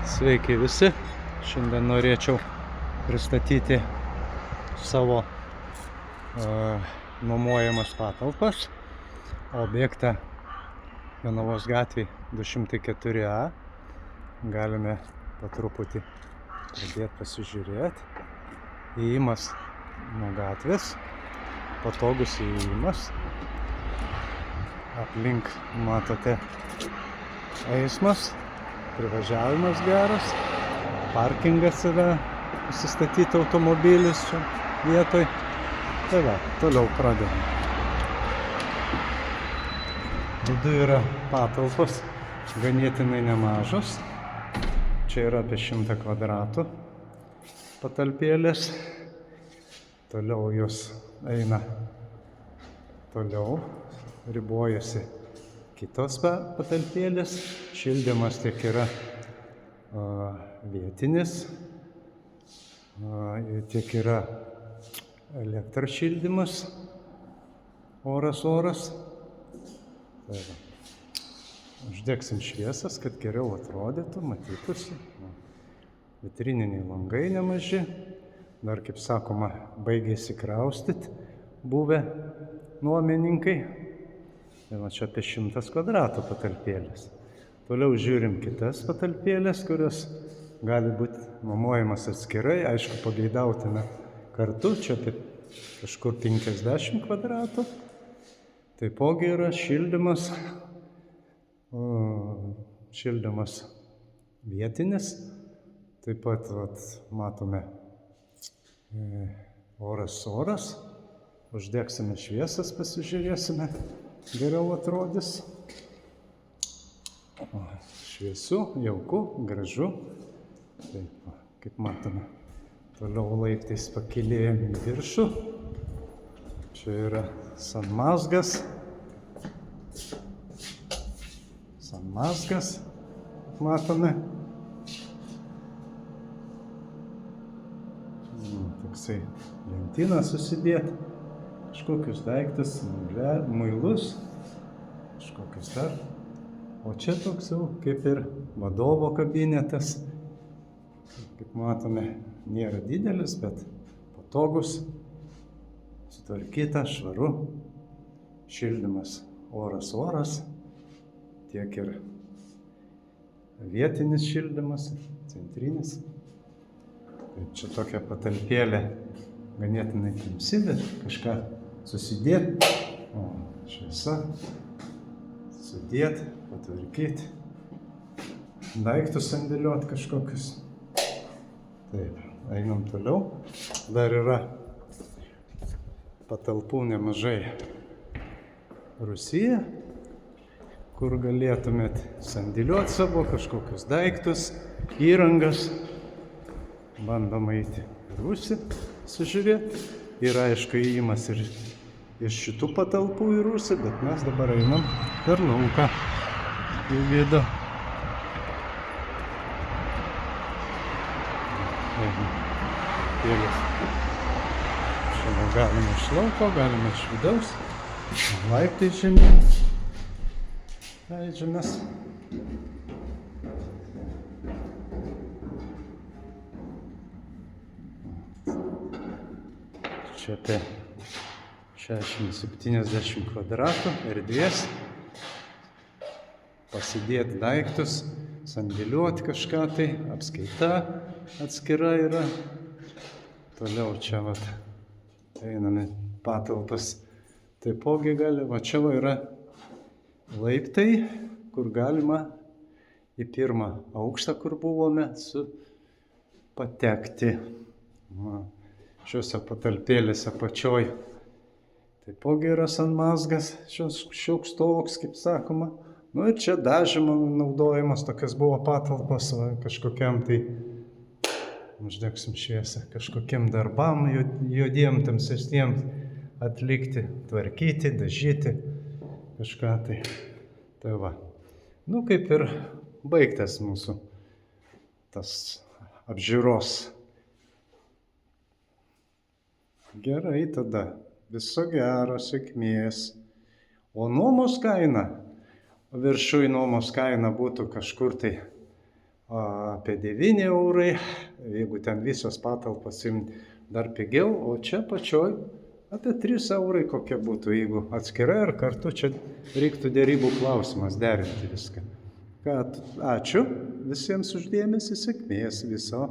Sveiki visi. Šiandien norėčiau pristatyti savo nuomojamas patalpas. Objektą Jonavos gatvėje 204A. Galime po truputį pradėti pasižiūrėti. Įėjimas nuo gatvės, patogus įėjimas. Aplink matote eismas, privažiavimas geras, parkingas yra, pasistatyti automobilis čia vietoj. Tai va, toliau pradedam. Vidu yra patalpos, ganėtinai nemažos. Čia yra apie 100 kvadratų patalpėlės. Toliau jos eina toliau, ribojasi kitos patalpėlės. Šildymas tiek yra vietinis, tiek yra elektros šildymas, oras. Tai va. Uždegsim šviesas, kad geriau atrodytų, matytųsi. Vitrininiai langai nemaži. Dar, kaip sakoma, baigėsi kraustyti buvę nuomininkai. Tai va, čia apie 100 kvadratų patalpėlės. Toliau žiūrim kitas patalpėlės, kurios gali būti nuomojamas atskirai. Aišku, pageidautina kartu. Čia apie kažkur 50 kvadratų. Taipogi yra šildymas. Šildymas vietinis. Taip pat matome oras. Uždegsime šviesas, pasižiūrėsime. Geriau atrodys. Šviesu, jauku, gražu. Taip, kaip matome. Toliau laiptais pakilėjom į viršų. Čia yra sanmazgas. Matome. Toksai lentyną susidėti. Kažkokius daiktus, muilus. Kažkokius dar. O čia toks jau kaip ir vadovo kabinetas. Kaip matome, nėra didelis, bet patogus. Sutvarkyta, švaru. Šildymas oras. Tiek ir vietinis šildymas, centrinis. Tai čia tokia patalpėlė ganėtinai tamsi, bet kažką susidėti. Šviesa. Sudėti, patvarkyti. Daiktus sandėliuoti kažkokius. Taip, einam toliau. Dar yra patalpų nemažai rūsyje, kur galėtumėt sandėliuoti savo kažkokius daiktus, įrangas. Bandom eiti į rūsį, sužiūrėti. Yra, aišku, įėjimas ir iš šitų patalpų į rūsį, bet mes dabar einam per lauką į vidų. Šiandien galime iš lauko, galime iš vidaus. Laiptai žemyn. Leidžiamės. Čia apie 60-70 kvadratų erdvės. Pasidėti daiktus, sandėliuoti kažką tai, apskaita atskira yra. Toliau čia einame patalpas. Taipogi čia yra laiptai, kur galima į pirmą aukštą, kur buvome, patekti. Šiuose patalpėlėse pačioj. Taipogi yra sanmazgas, šioks toks, kaip sakoma. Ir čia dažymo naudojimas, tokias buvo patalpos kažkokiam tai, uždegsim šviesą, kažkokiem darbam juodiem, tamsesniem atlikti, tvarkyti, dažyti, kažką tai. Tai va. Kaip ir baigtas mūsų tas apžiūros. Gerai tada. Viso gero, sėkmės. O nuomos kaina, viršui nuomos kaina būtų kažkur tai apie 9 eurai, jeigu ten visos patalpos imti dar pigiau, o čia pačioj apie 3 eurai kokia būtų, jeigu atskirai ar kartu, čia reiktų dėrybų klausimas, derinti viską. Kad ačiū visiems už dėmesį, sėkmės viso.